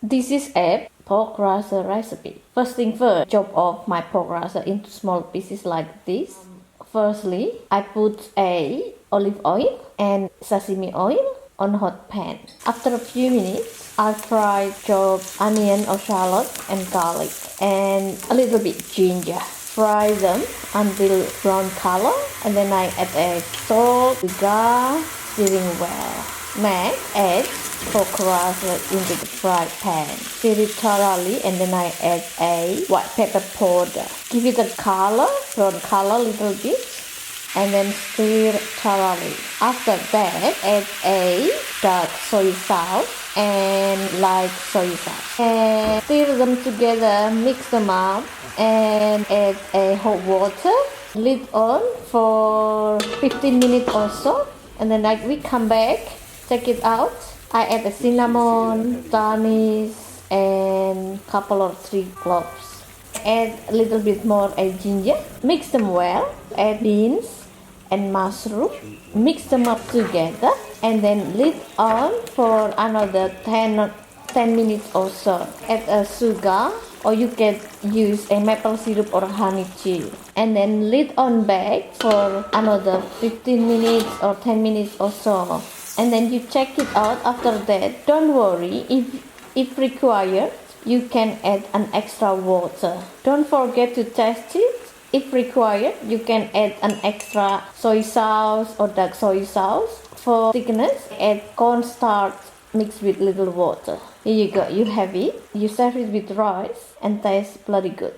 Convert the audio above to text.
This is a pork rasher recipe. First thing first, chop off my pork rasher into small pieces like this. Firstly, I put a olive oil and sashimi oil on hot pan. After a few minutes, I fry chopped onion or shallot and garlic and a little bit ginger. Fry them until brown color, and then I add a salt, sugar, stirring well. Next, add pork rasher into the fried pan. Stir it thoroughly, and then I add a white pepper powder. Give it a color, brown color little bit, and then stir thoroughly. After that, add a dark soy sauce and light soy sauce. And stir them together, mix them up, and add a hot water. Lid on for 15 minutes or so, and then we come back, take it out. I add a cinnamon, garnish, and couple or 3 cloves. Add a little bit more ginger. Mix them well. Add beans and mushroom. Mix them up together, and then lid on for another 10 minutes or so. Add a sugar, or you can use a maple syrup or honey too. And then lid on back for another 15 minutes or 10 minutes or so. And then you check it out after that. Don't worry, if required, you can add an extra water. Don't forget to test it. If required, you can add an extra soy sauce or dark soy sauce. For thickness, add cornstarch mixed with little water. Here you go, you have it. You serve it with rice and tastes bloody good.